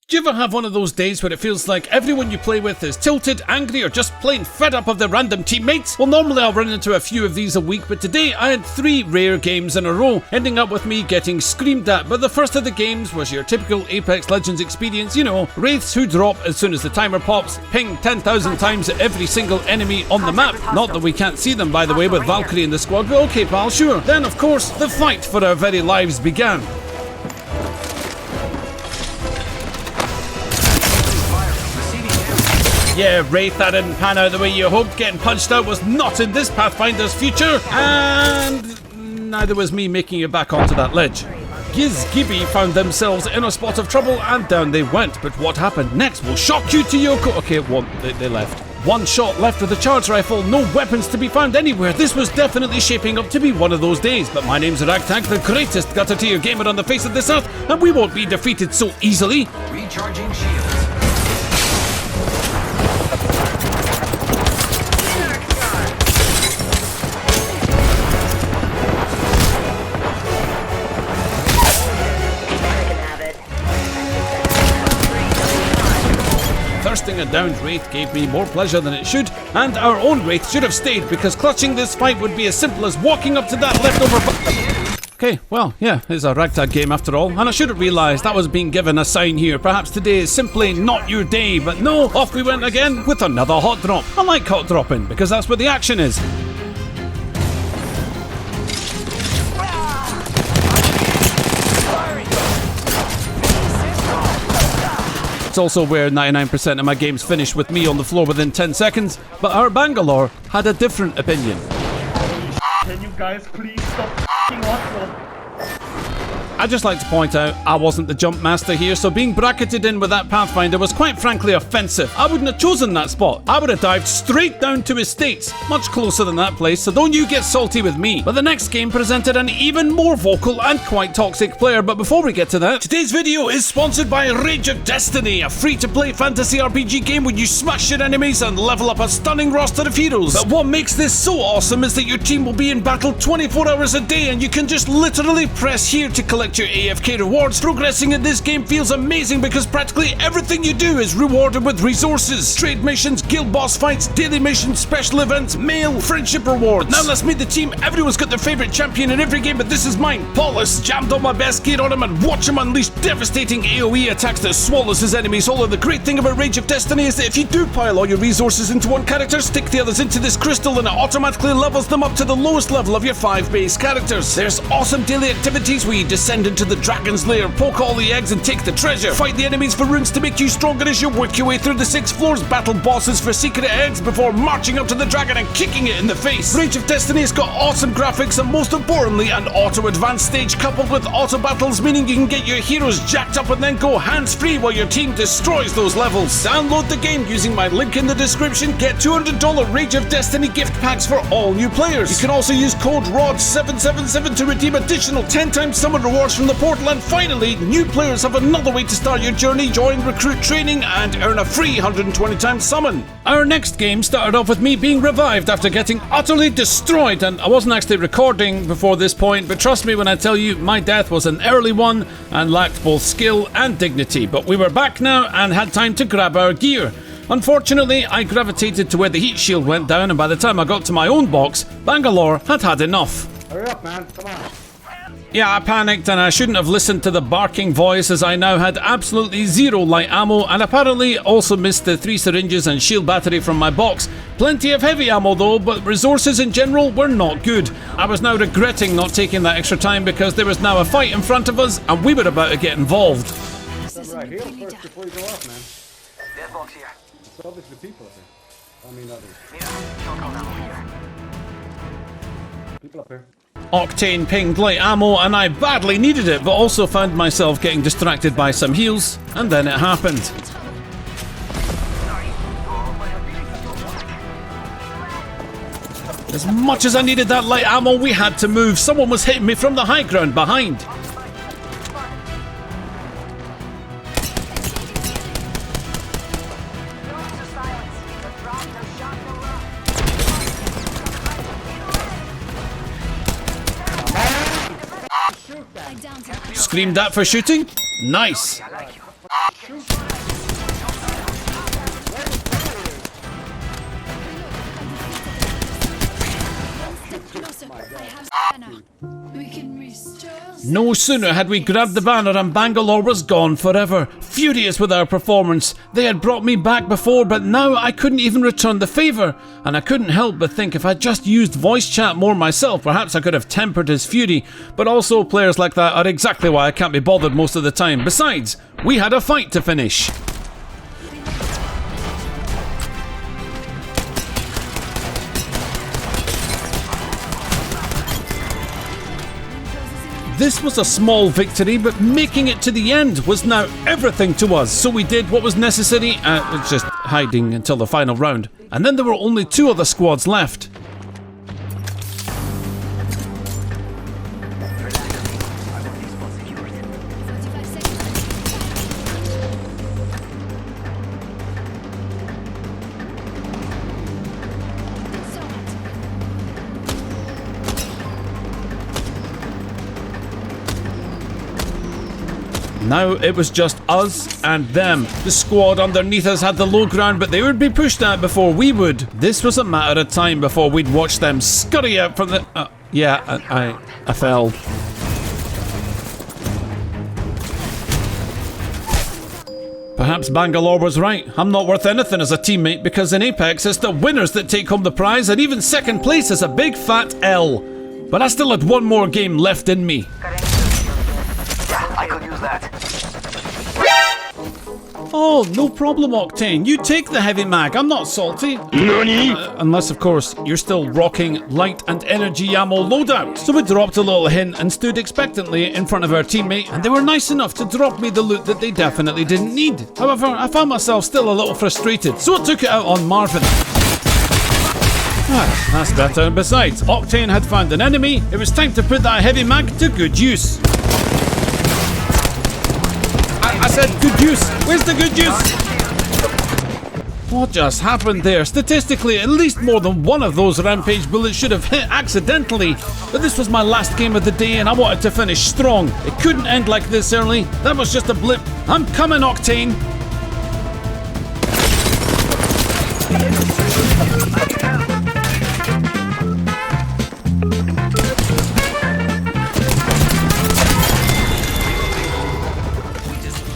Do you ever have one of those days where it feels like everyone you play with is tilted, angry, or just plain fed up of their random teammates? Well, normally I'll run into a few of these a week, but today I had 3 rare games in a row, ending up with me getting screamed at. But the first of the games was your typical Apex Legends experience, you know, wraiths who drop as soon as the timer pops, ping 10,000 times at every single enemy on the map. Not that we can't see them, by the way, with Valkyrie in the squad, but okay pal, sure. Then of course, the fight for our very lives began. Yeah, Wraith, that didn't pan out the way you hoped. Getting punched out was not in this Pathfinder's future, and neither was me making it back onto that ledge. Giz Gibby found themselves in a spot of trouble, and down they went. But what happened next will shock you to your core. Okay, they left. One shot left with the charge rifle, no weapons to be found anywhere. This was definitely shaping up to be one of those days. But my name's Ragtag, the greatest gutter tier gamer on the face of this earth, and we won't be defeated so easily. Recharging shields. Thirsting a downed Wraith gave me more pleasure than it should, and our own Wraith should have stayed, because clutching this fight would be as simple as walking up to that leftover Okay, well, yeah, it's a Ragtag game after all, and I should have realised I was being given a sign here. Perhaps today is simply not your day, but no, off we went again with another hot drop. I like hot dropping, because that's where the action is. It's also where 99% of my games finish with me on the floor within 10 seconds, but our Bangalore had a different opinion. Can you guys please stop f***ing hot? I'd just like to point out, I wasn't the jump master here, so being bracketed in with that Pathfinder was quite frankly offensive. I wouldn't have chosen that spot. I would have dived straight down to estates, much closer than that place, so don't you get salty with me. But the next game presented an even more vocal and quite toxic player, but before we get to that, today's video is sponsored by Rage of Destiny, a free-to-play fantasy RPG game where you smash your enemies and level up a stunning roster of heroes. But what makes this so awesome is that your team will be in battle 24 hours a day, and you can just literally press here to collect your AFK rewards. Progressing in this game feels amazing because practically everything you do is rewarded with resources. Trade missions, guild boss fights, daily missions, special events, mail, friendship rewards. Now let's meet the team. Everyone's got their favourite champion in every game, but this is mine. Paulus. Jammed all my best gear on him and watch him unleash devastating AoE attacks that swallows his enemies whole. And the great thing about Rage of Destiny is that if you do pile all your resources into one character, stick the others into this crystal and it automatically levels them up to the lowest level of your 5 base characters. There's awesome daily activities where you descend into the dragon's lair, poke all the eggs and take the treasure, fight the enemies for runes to make you stronger as you work your way through the 6 floors, battle bosses for secret eggs before marching up to the dragon and kicking it in the face. Rage of Destiny has got awesome graphics and most importantly an auto advanced stage coupled with auto battles, meaning you can get your heroes jacked up and then go hands free while your team destroys those levels. Download the game using my link in the description, get $200 Rage of Destiny gift packs for all new players. You can also use code ROD777 to redeem additional 10 times summon rewards from the portal, and finally, new players have another way to start your journey. Join recruit training and earn a free 120 times summon. Our next game started off with me being revived after getting utterly destroyed, and I wasn't actually recording before this point, but trust me when I tell you my death was an early one and lacked both skill and dignity. But we were back now and had time to grab our gear. Unfortunately, I gravitated to where the heat shield went down, and by the time I got to my own box, Bangalore had had enough. Hurry up, man. Come on. Yeah, I panicked and I shouldn't have listened to the barking voice, as I now had absolutely zero light ammo and apparently also missed the 3 syringes and shield battery from my box. Plenty of heavy ammo though, but resources in general were not good. I was now regretting not taking that extra time because there was now a fight in front of us and we were about to get involved. Right, heal first before you go off, man. Dead box here. It's obviously people up here. I mean others. Mira, don't go down here. People up here. Octane pinged light ammo and I badly needed it, but also found myself getting distracted by some heals, and then it happened. As much as I needed that light ammo, we had to move. Someone was hitting me from the high ground behind. Screamed at for shooting? Nice. No sooner had we grabbed the banner and Bangalore was gone forever. Furious with our performance, they had brought me back before, but now I couldn't even return the favour. And I couldn't help but think if I'd just used voice chat more myself, perhaps I could have tempered his fury. But also, players like that are exactly why I can't be bothered most of the time. Besides, we had a fight to finish. This was a small victory, but making it to the end was now everything to us, so we did what was necessary, just hiding until the final round. And then there were only 2 other squads left. Now it was just us and them. The squad underneath us had the low ground, but they would be pushed out before we would. This was a matter of time before we'd watch them scurry out from the... I fell. Perhaps Bangalore was right. I'm not worth anything as a teammate because in Apex it's the winners that take home the prize, and even second place is a big fat L. But I still had one more game left in me. Yeah, I could use that. Oh, no problem, Octane. You take the heavy mag. I'm not salty. Nani? Unless, of course, you're still rocking light and energy ammo loadout. So we dropped a little hint and stood expectantly in front of our teammate, and they were nice enough to drop me the loot that they definitely didn't need. However, I found myself still a little frustrated, so I took it out on Marvin. That's better. And besides, Octane had found an enemy. It was time to put that heavy mag to good use. I said good use. Where's the good use? What just happened there? Statistically, at least more than one of those rampage bullets should have hit accidentally. But this was my last game of the day and I wanted to finish strong. It couldn't end like this early. That was just a blip. I'm coming, Octane.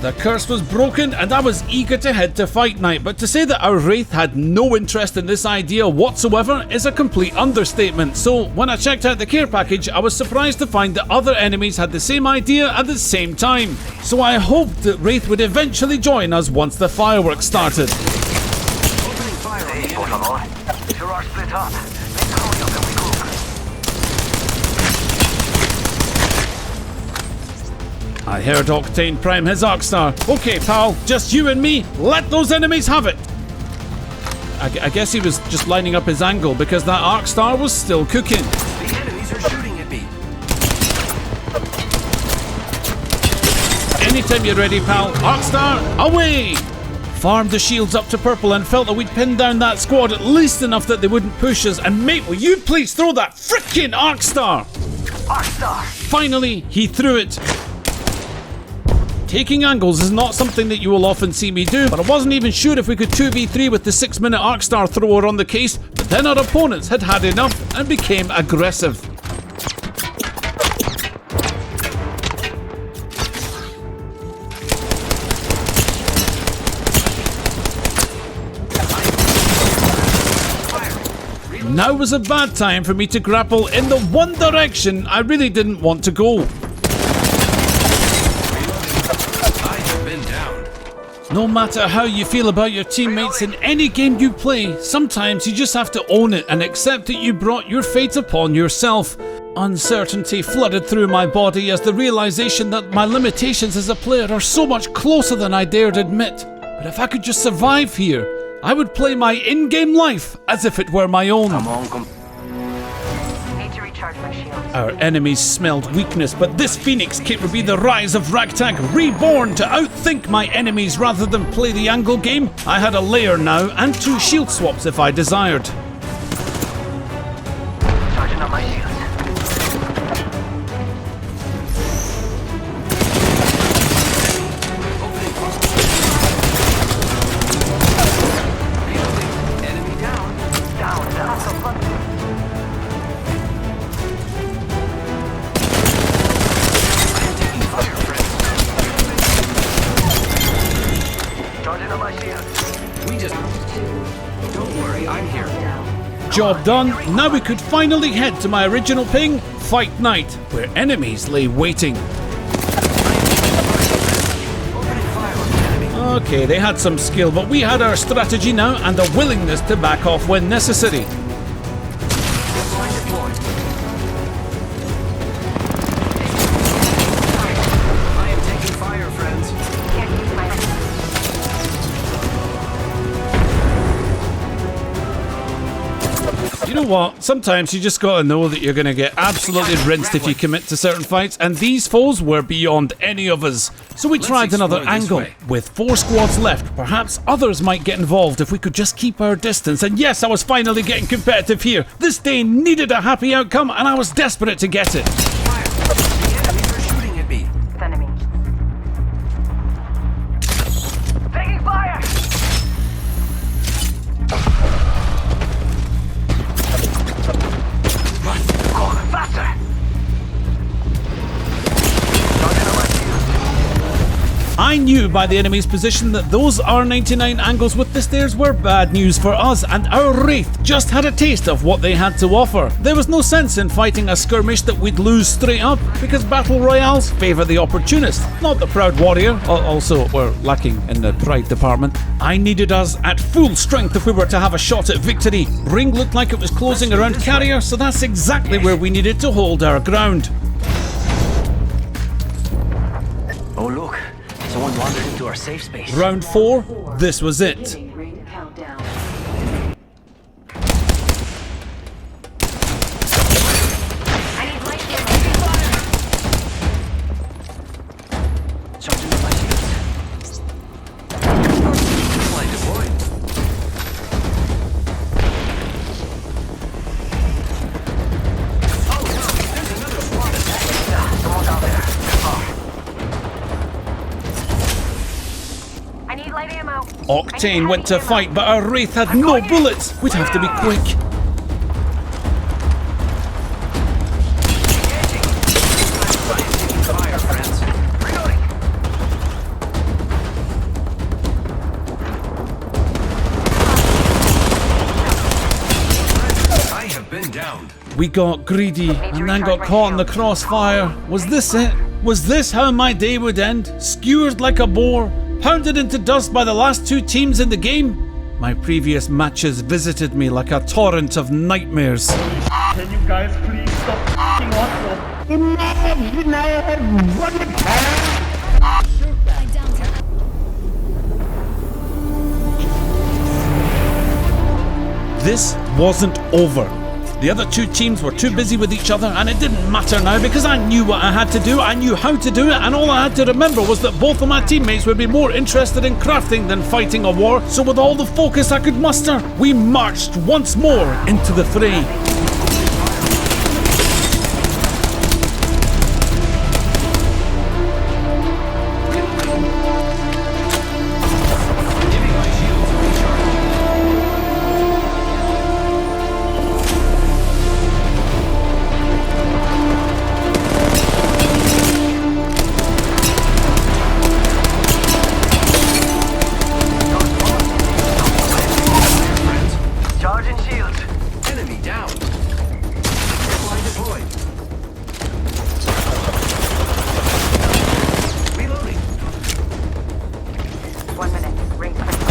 The curse was broken and I was eager to head to fight night, but to say that our Wraith had no interest in this idea whatsoever is a complete understatement. So when I checked out the care package, I was surprised to find that other enemies had the same idea at the same time. So I hoped that Wraith would eventually join us once the fireworks started. Opening fire on the enemy. Sure are split up. Let's call you and we cook. I heard Octane prime his Arcstar. Okay, pal, just you and me. Let those enemies have it. I guess he was just lining up his angle because that Arcstar was still cooking. The enemies are shooting at me. Anytime you're ready, pal. Arcstar, away! Farmed the shields up to purple and felt that we'd pinned down that squad at least enough that they wouldn't push us. And mate, will you please throw that frickin' Arcstar? Arcstar! Finally, he threw it. Taking angles is not something that you will often see me do, but I wasn't even sure if we could 2v3 with the 6-minute Arcstar thrower on the case, but then our opponents had had enough and became aggressive. Now was a bad time for me to grapple in the one direction I really didn't want to go. No matter how you feel about your teammates in any game you play, sometimes you just have to own it and accept that you brought your fate upon yourself. Uncertainty flooded through my body as the realization that my limitations as a player are so much closer than I dared admit. But if I could just survive here, I would play my in-game life as if it were my own. Need to recharge my shield. Our enemies smelled weakness, but this Phoenix kit would be the rise of Ragtag, reborn to outthink my enemies rather than play the angle game. I had a layer now, and 2 shield swaps if I desired. Charging on my shields. Enemy down. Down. my shield. We just... Don't worry, I'm here. Job done. Now we could finally head to my original ping, Fight Night, where enemies lay waiting. Okay, they had some skill, but we had our strategy now and a willingness to back off when necessary. I am taking fire, friends. Can't use my... You know what? Sometimes you just gotta know that you're gonna get absolutely rinsed if you commit to certain fights, and these foes were beyond any of us. So we tried another explore this angle. way. With 4 squads left, perhaps others might get involved if we could just keep our distance. And yes, I was finally getting competitive here. This day needed a happy outcome, and I was desperate to get it. Fire! The enemies are shooting at me. It's enemy. Taking fire! Go faster! I knew by the enemy's position that those R99 angles with the stairs were bad news for us, and our Wraith just had a taste of what they had to offer. There was no sense in fighting a skirmish that we'd lose straight up, because battle royales favour the opportunist, not the proud warrior. Also, we're lacking in the pride department. I needed us at full strength if we were to have a shot at victory. Ring looked like it was closing around Carrier, so that's exactly where we needed to hold our ground. Oh look, someone wandered into our safe space. Round 4, this was it. Ring countdown. I need light here. Charging up my shields. Flight deployed. Oh, no, there's another squad attack. Someone's out there. I need light ammo. Octane went to fight, but our Wraith had no bullets. We'd have to be quick. I am taking fire, friends. Reloading. I have been down. We got greedy and then got caught in the crossfire. Was this it? Was this how my day would end? Skewered like a boar, pounded into dust by the last 2 teams in the game? My previous matches visited me like a torrent of nightmares. Can you guys please stop f***ing off? This wasn't over. The other 2 teams were too busy with each other, and it didn't matter now because I knew what I had to do, I knew how to do it, and all I had to remember was that both of my teammates would be more interested in crafting than fighting a war. So with all the focus I could muster, we marched once more into the fray. Giving my shields a recharge. Charging shields. Enemy down. Flight deployed. Reloading. 1 minute. Ring critical.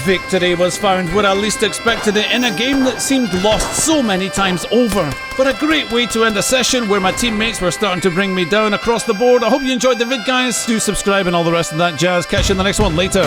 Victory was found where I least expected it, in a game that seemed lost so many times over. But a great way to end a session where my teammates were starting to bring me down across the board. I hope you enjoyed the vid, guys. Do subscribe and all the rest of that jazz. Catch you in the next one later.